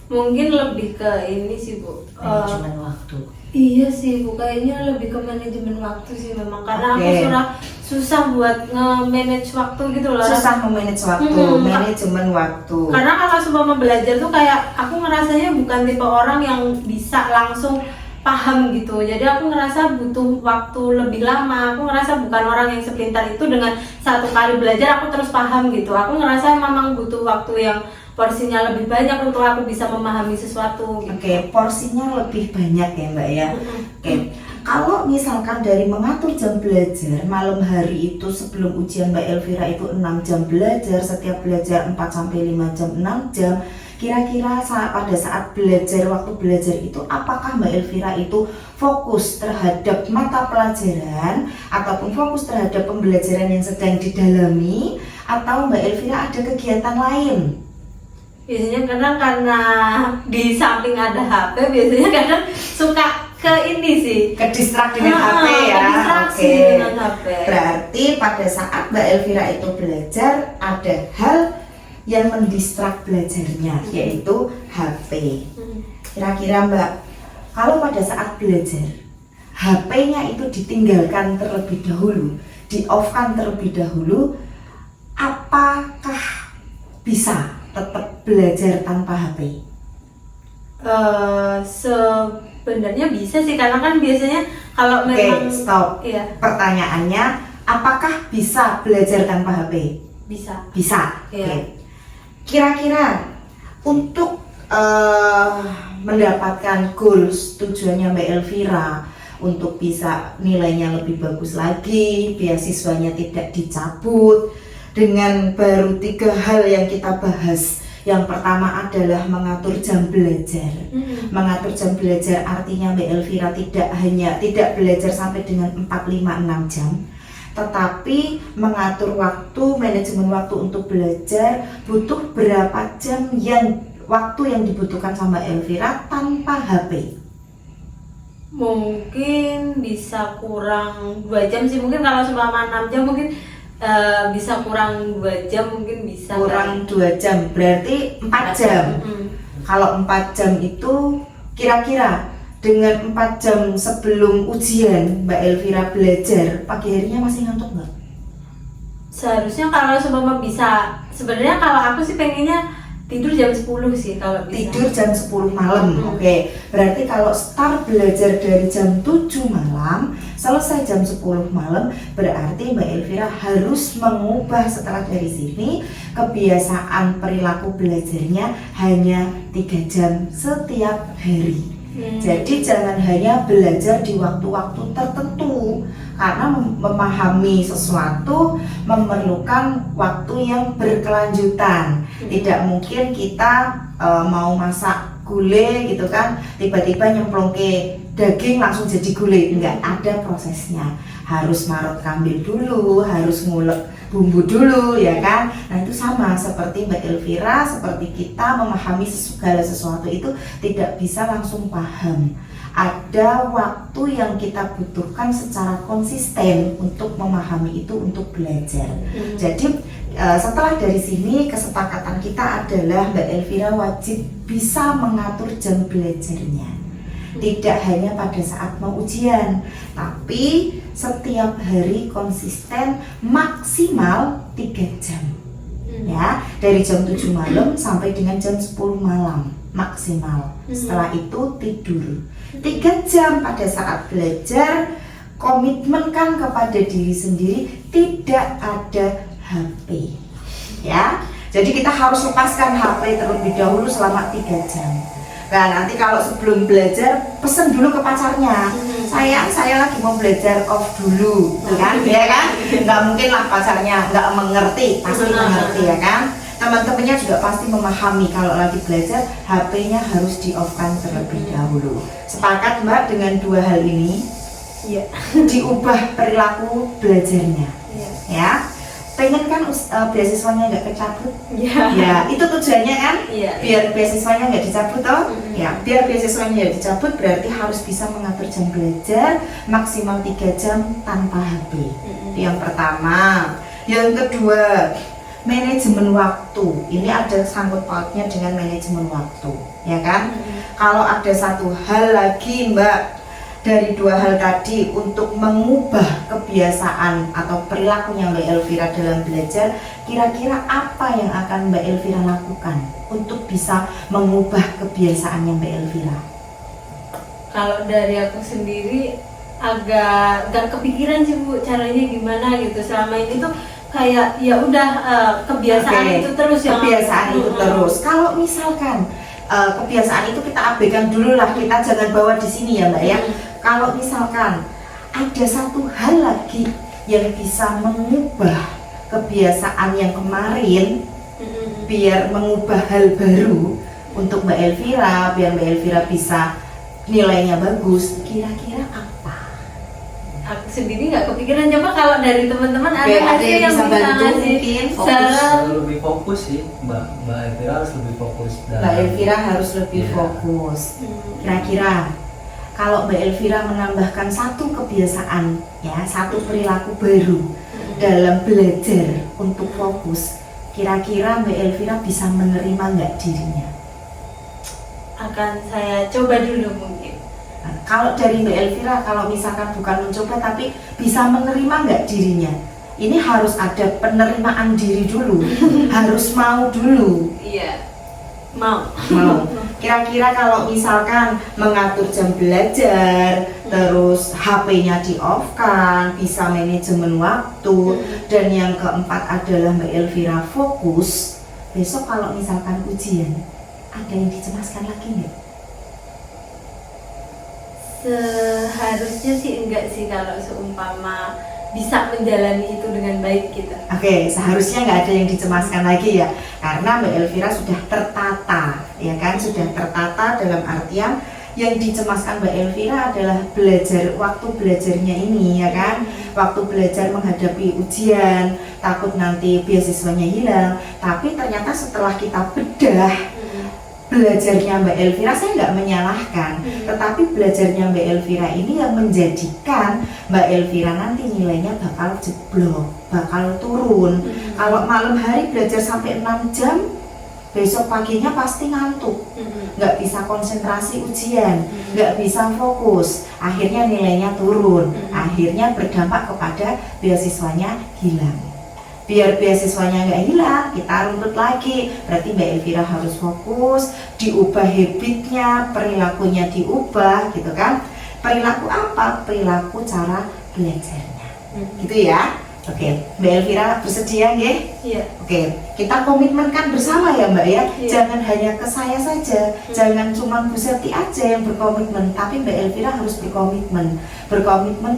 mungkin lebih ke ini sih Bu. Manajemen waktu. Iya sih Bu, kayaknya lebih ke manajemen waktu sih memang, karena Oke. aku susah buat nge-manage waktu gitu loh. Susah memanage waktu, manajemen waktu. Karena kalau seumpama belajar tuh kayak aku ngerasanya bukan tipe orang yang bisa langsung paham gitu. Jadi aku ngerasa butuh waktu lebih lama. Aku ngerasa bukan orang yang sepintar itu dengan satu kali belajar aku terus paham gitu. Aku ngerasa memang butuh waktu yang porsinya lebih banyak untuk aku bisa memahami sesuatu gitu. Oke, porsinya lebih banyak ya Mbak ya. Oke, kalau misalkan dari mengatur jam belajar, malam hari itu sebelum ujian Mbak Elvira itu 6 jam belajar, setiap belajar 4 sampai 5 jam, 6 jam. Kira-kira pada saat belajar, waktu belajar itu apakah Mbak Elvira itu fokus terhadap mata pelajaran ataupun fokus terhadap pembelajaran yang sedang didalami, atau Mbak Elvira ada kegiatan lain? Biasanya kadang karena di samping ada HP, biasanya kadang suka ke ini sih, Ke distrak dengan HP ya. distraksi Oke. dengan HP. Berarti pada saat Mbak Elvira itu belajar, ada hal yang mendistrak belajarnya, yaitu HP. Kira-kira Mbak, kalau pada saat belajar HP-nya itu ditinggalkan terlebih dahulu, di-off-kan terlebih dahulu, apakah bisa tetap belajar tanpa HP? Sebenarnya bisa sih, karena kan biasanya kalau memang Stop. iya, Pertanyaannya, apakah bisa belajar tanpa HP? bisa. Bisa. Iya. Oke. Kira-kira untuk mendapatkan goals, tujuannya Mbak Elvira untuk bisa nilainya lebih bagus lagi, beasiswanya tidak dicabut, dengan baru 3 hal yang kita bahas. Yang pertama adalah mengatur jam belajar. Mengatur jam belajar artinya Mbak Elvira tidak belajar sampai dengan 4, 5, 6 jam, tetapi mengatur waktu, manajemen waktu untuk belajar, butuh berapa jam waktu yang dibutuhkan sama Elvira tanpa HP. Mungkin bisa kurang 2 jam sih, mungkin kalau selama 6 jam mungkin bisa kurang 2 jam, mungkin bisa Kurang 2 jam, berarti 4 jam. Kalau 4 jam itu kira-kira dengan 4 jam sebelum ujian Mbak Elvira belajar, pagi harinya masih ngantuk nggak? Seharusnya kalau seumpama bisa, sebenarnya kalau aku sih pengennya tidur jam 10 sih kalau bisa. Tidur jam 10 malam. Oke. Berarti kalau start belajar dari jam 7 malam, selesai jam 10 malam, berarti Mbak Elvira harus mengubah setelah dari sini kebiasaan perilaku belajarnya hanya 3 jam setiap hari. Jadi jangan hanya belajar di waktu-waktu tertentu, karena memahami sesuatu memerlukan waktu yang berkelanjutan. Tidak mungkin kita mau masak gulai gitu kan, tiba-tiba nyemplung ke daging langsung jadi gulai. Enggak, ada prosesnya. Harus marut kambil dulu, harus ngulek bumbu dulu, ya kan. Nah itu sama seperti Mbak Elvira, seperti kita memahami segala sesuatu itu tidak bisa langsung paham. Ada waktu yang kita butuhkan secara konsisten untuk memahami itu, untuk belajar. Jadi setelah dari sini kesepakatan kita adalah Mbak Elvira wajib bisa mengatur jam belajarnya. Tidak hanya pada saat mau ujian, tapi setiap hari konsisten maksimal 3 jam. Ya, dari jam 7 malam sampai dengan jam 10 malam maksimal. Setelah itu tidur 3 jam pada saat belajar. Komitmenkan kepada diri sendiri, tidak ada HP. Ya, jadi kita harus lepaskan HP terlebih dahulu selama 3 jam. Nah nanti kalau sebelum belajar pesen dulu ke pacarnya, sayang saya lagi mau belajar off dulu, kan? Ya kan? Nggak mungkin lah pacarnya nggak mengerti, pasti mengerti ya kan? Teman-temannya juga pasti memahami kalau lagi belajar HP-nya harus di-off-kan terlebih dahulu. Sepakat Mbak dengan 2 hal ini? Iya. Diubah perilaku belajarnya, ya. Pengen kan beasiswanya nggak kecabut? Ya, itu tujuannya kan? Biar beasiswanya nggak dicabut toh? Ya, biar beasiswanya nggak dicabut berarti harus bisa mengatur jam belajar maksimal 3 jam tanpa HP. Yang pertama. Yang kedua, manajemen waktu. Ini ada sangkut pautnya dengan manajemen waktu, ya kan? Kalau ada satu hal lagi Mbak, dari 2 hal tadi untuk mengubah kebiasaan atau perilakunya Mbak Elvira dalam belajar, kira-kira apa yang akan Mbak Elvira lakukan untuk bisa mengubah kebiasaannya Mbak Elvira? Kalau dari aku sendiri agak gak kepikiran sih Bu caranya gimana gitu. Selama ini tuh kayak ya udah kebiasaan itu terus yang kebiasaan itu terus. Kalau misalkan kebiasaan itu kita abaikan dulu lah, kita jangan bawa di sini ya Mbak ya. Kalau misalkan ada satu hal lagi yang bisa mengubah kebiasaan yang kemarin, biar mengubah hal baru untuk Mbak Elvira, biar Mbak Elvira bisa nilainya bagus, kira-kira apa? Aku sendiri nggak kepikiran, coba kalau dari teman-teman ada yang bisa bantu mungkin. Lebih fokus sih, Mbak Elvira harus lebih fokus. Mbak Elvira harus lebih fokus. Kira-kira kalau Mbak Elvira menambahkan satu kebiasaan, ya, satu perilaku baru dalam belajar untuk fokus, kira-kira Mbak Elvira bisa menerima nggak dirinya? Akan saya coba dulu mungkin. Nah, kalau dari Mbak Elvira, kalau misalkan bukan mencoba tapi bisa menerima nggak dirinya? Ini harus ada penerimaan diri dulu, harus mau dulu. Iya, mau. Kira-kira kalau misalkan mengatur jam belajar, terus HP-nya di-off-kan, bisa manajemen waktu, dan yang keempat adalah Mbak Elvira fokus, besok kalau misalkan ujian, ada yang dicemaskan lagi nggak? Seharusnya sih enggak sih kalau seumpama bisa menjalani itu dengan baik gitu. Oke, seharusnya nggak ada yang dicemaskan lagi ya, karena Mbak Elvira sudah tertata, ya kan, sudah tertata dalam artian yang dicemaskan Mbak Elvira adalah waktu belajarnya ini, ya kan, waktu belajar menghadapi ujian, takut nanti beasiswanya hilang. Tapi ternyata setelah kita bedah belajarnya Mbak Elvira, saya nggak menyalahkan, tetapi belajarnya Mbak Elvira ini yang menjadikan Mbak Elvira nanti nilainya bakal jeblok, bakal turun. Kalau malam hari belajar sampai 6 jam, besok paginya pasti ngantuk, nggak bisa konsentrasi ujian, nggak bisa fokus, akhirnya nilainya turun, akhirnya berdampak kepada beasiswanya hilang. biar beasiswanya nggak hilang, kita runtut lagi. Berarti Mbak Elvira harus fokus, diubah habitnya, perilakunya diubah gitu kan. Perilaku apa? Perilaku cara belajarnya. Gitu ya. Oke, Mbak Elvira bersedia nggih? Iya. Oke, kita komitmenkan bersama ya Mbak ya. Iya. Jangan hanya ke saya saja, jangan cuma Bu Septi aja yang berkomitmen, tapi Mbak Elvira harus berkomitmen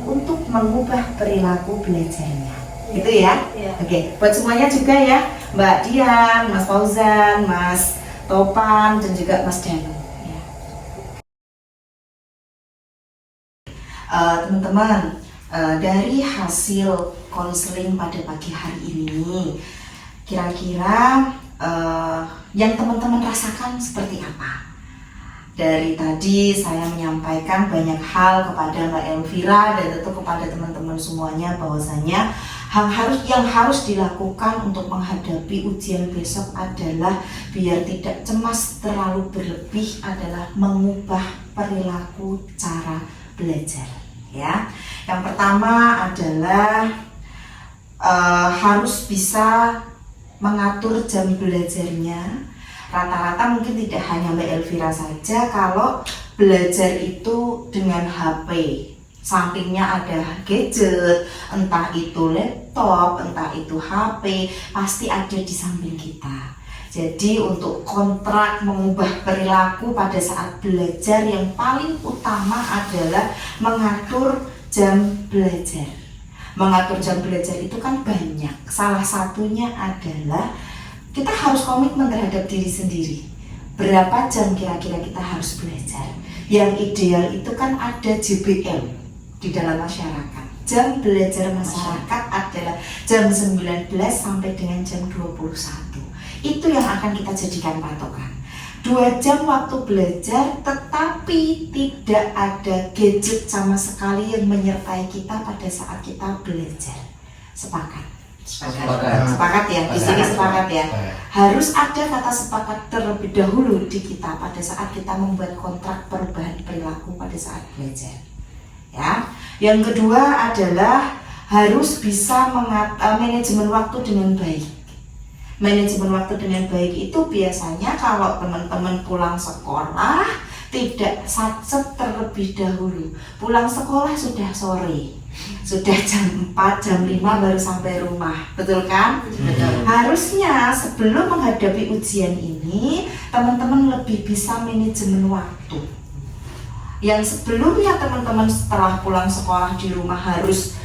untuk mengubah perilaku belajarnya. Gitu ya. Iya. Oke, buat semuanya juga ya, Mbak Dian, Mas Fauzan, Mas Topan, dan juga Mas Danu. Ya. Teman-teman, dari hasil konseling pada pagi hari ini, kira-kira yang teman-teman rasakan seperti apa? Dari tadi saya menyampaikan banyak hal kepada Mbak Elvira dan tentu kepada teman-teman semuanya bahwasanya yang harus dilakukan untuk menghadapi ujian besok adalah biar tidak cemas terlalu berlebih adalah mengubah perilaku cara belajar. Ya, yang pertama adalah harus bisa mengatur jam belajarnya. Rata-rata mungkin tidak hanya Mbak Elvira saja, kalau belajar itu dengan HP, sampingnya ada gadget, entah itu laptop, entah itu HP, pasti ada di samping kita. Jadi untuk kontrak mengubah perilaku pada saat belajar yang paling utama adalah mengatur jam belajar. Mengatur jam belajar itu kan banyak. Salah satunya adalah kita harus komitmen terhadap diri sendiri. Berapa jam kira-kira kita harus belajar? Yang ideal itu kan ada JBL di dalam masyarakat. Jam belajar masyarakat adalah jam 19 sampai dengan jam 21. Itu yang akan kita jadikan patokan. 2 jam waktu belajar, tetapi tidak ada gadget sama sekali yang menyertai kita pada saat kita belajar. Sepakat? Sepakat ya, di sini sepakat ya. Harus ada kata sepakat terlebih dahulu di kita pada saat kita membuat kontrak perubahan perilaku pada saat belajar. Ya. Yang kedua adalah harus bisa manajemen waktu dengan baik. Manajemen waktu dengan baik itu biasanya kalau teman-teman pulang sekolah tidak satset terlebih dahulu. Pulang sekolah sudah sore, sudah jam 4, jam 5 baru sampai rumah, betul kan? Betul. Harusnya sebelum menghadapi ujian ini, teman-teman lebih bisa manajemen waktu. Yang sebelumnya teman-teman setelah pulang sekolah di rumah harus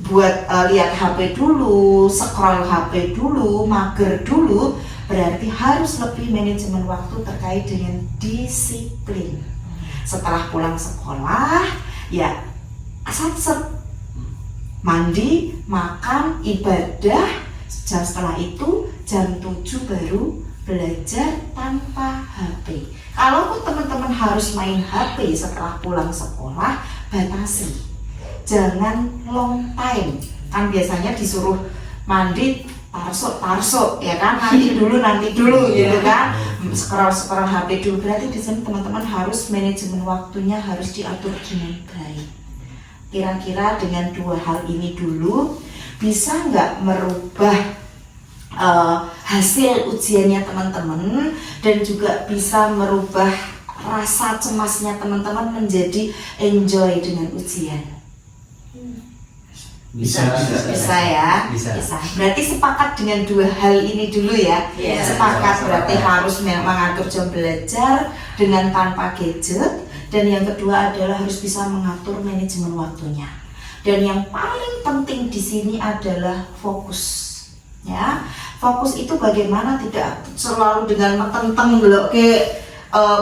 buat lihat HP dulu, scroll HP dulu, mager dulu, berarti harus lebih manajemen waktu terkait dengan disiplin. Setelah pulang sekolah, ya satset, mandi, makan, ibadah, setelah itu jam 7 baru belajar tanpa HP. Kalaupun teman-teman harus main HP setelah pulang sekolah, batasi. Jangan long time, kan biasanya disuruh mandi tarsuk ya kan, nanti dulu gitu kan, scroll HP dulu. Berarti di sini teman-teman harus manajemen waktunya harus diatur dengan baik. Kira-kira dengan 2 hal ini dulu bisa nggak merubah hasil ujiannya teman-teman, dan juga bisa merubah rasa cemasnya teman-teman menjadi enjoy dengan ujian. Bisa Ya. Bisa. Berarti sepakat dengan 2 hal ini dulu ya. Sepakat berarti harus mengatur jam belajar dengan tanpa gadget, dan yang kedua adalah harus bisa mengatur manajemen waktunya. Dan yang paling penting di sini adalah fokus. Ya, fokus itu bagaimana tidak selalu dengan metenteng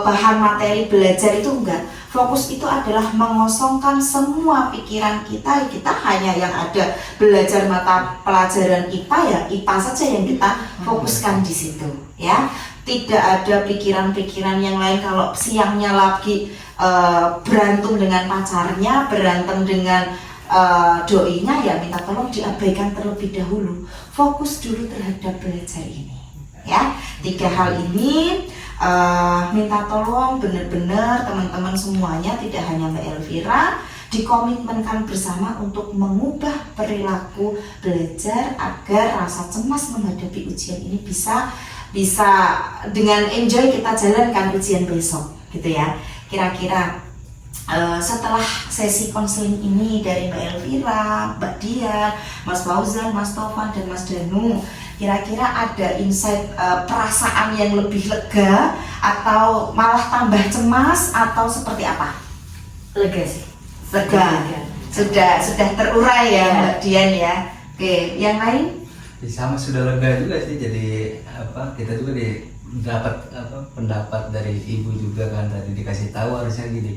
bahan materi belajar itu enggak. Fokus itu adalah mengosongkan semua pikiran kita hanya yang ada belajar mata pelajaran IPA, ya IPA saja yang kita fokuskan di situ ya. Tidak ada pikiran-pikiran yang lain. Kalau siangnya lagi berantem dengan pacarnya, berantem dengan doinya, ya minta tolong diabaikan terlebih dahulu. Fokus dulu terhadap belajar ini ya. 3 hal ini minta tolong benar-benar teman-teman semuanya, tidak hanya Mbak Elvira, dikomitmenkan bersama untuk mengubah perilaku belajar agar rasa cemas menghadapi ujian ini bisa dengan enjoy kita jalankan ujian besok gitu ya. Kira-kira setelah sesi konseling ini dari Mbak Elvira, Mbak Dian, Mas Fauzan, Mas Tovan, dan Mas Danu, kira-kira ada insight perasaan yang lebih lega atau malah tambah cemas atau seperti apa? Lega sih. Lega. Sudah terurai ya Mbak Dian ya. Oke, yang lain? Ya, sama sudah lega juga sih, jadi kita juga dapat pendapat dari ibu juga kan, tadi dikasih tahu harusnya gini.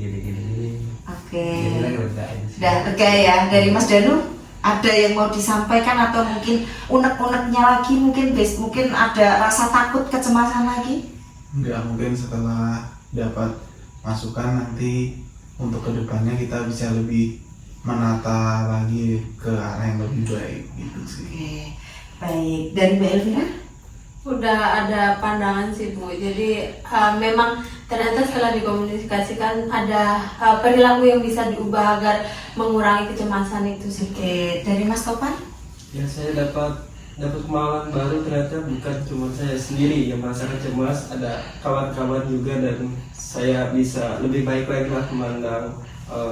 Oke. Jadi lega aja sih. Udah lega ya. Dari Mas Danu ada yang mau disampaikan atau mungkin unek-uneknya lagi, mungkin ada rasa takut, kecemasan lagi? Enggak, mungkin setelah dapat masukan nanti untuk kedepannya kita bisa lebih menata lagi ke arah yang lebih baik gitu sih. Oke, baik. Dari Mbak Elvira? Udah ada pandangan sih Bu, jadi memang ternyata setelah dikomunikasikan ada perilaku yang bisa diubah agar mengurangi kecemasan itu sih. Oke, dari Mas Topan? Ya, saya dapat pengalaman baru, ternyata bukan cuma saya sendiri yang merasa cemas, ada kawan-kawan juga, dan saya bisa lebih baik lagi lah memandang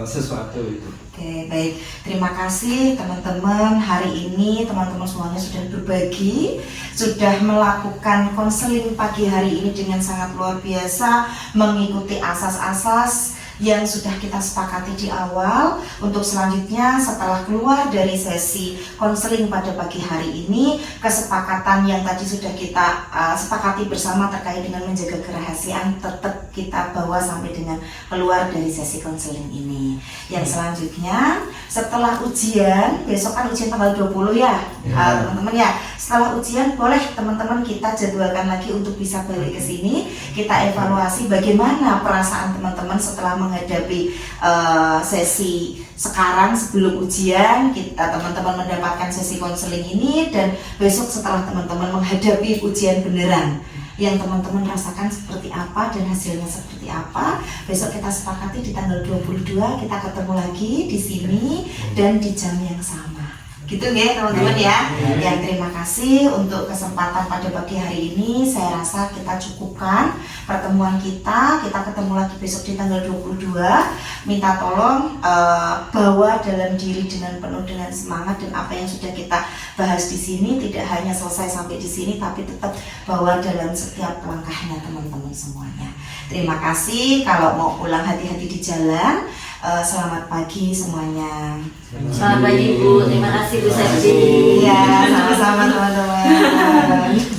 sesuatu itu. Oke, baik. Terima kasih teman-teman. Hari ini teman-teman semuanya sudah berbagi, sudah melakukan konseling pagi hari ini dengan sangat luar biasa, mengikuti asas-asas yang sudah kita sepakati di awal. Untuk selanjutnya setelah keluar dari sesi konseling pada pagi hari ini, kesepakatan yang tadi sudah kita sepakati bersama terkait dengan menjaga kerahasiaan tetap kita bawa sampai dengan keluar dari sesi konseling ini. Yang selanjutnya setelah ujian, besok kan ujian tanggal 20 ya, teman-teman ya. Setelah ujian boleh teman-teman kita jadwalkan lagi untuk bisa balik ke sini, kita evaluasi bagaimana perasaan teman-teman setelah menghadapi sesi sekarang sebelum ujian. Kita teman-teman mendapatkan sesi konseling ini, dan besok setelah teman-teman menghadapi ujian beneran, yang teman-teman rasakan seperti apa dan hasilnya seperti apa. Besok kita sepakati di tanggal 22 kita ketemu lagi di sini dan di jam yang sama. Gitu ya teman-teman ya. Yang terima kasih untuk kesempatan pada pagi hari ini. Saya rasa kita cukupkan pertemuan kita. Kita ketemu lagi besok di tanggal 22. Minta tolong bawa dalam diri dengan penuh dengan semangat, dan apa yang sudah kita bahas di sini tidak hanya selesai sampai di sini, tapi tetap bawa dalam setiap langkahnya teman-teman semuanya. Terima kasih. Kalau mau pulang hati-hati di jalan. Selamat pagi semuanya. Selamat pagi Bu, terima kasih Bu Septi. Iya, sama-sama teman-teman.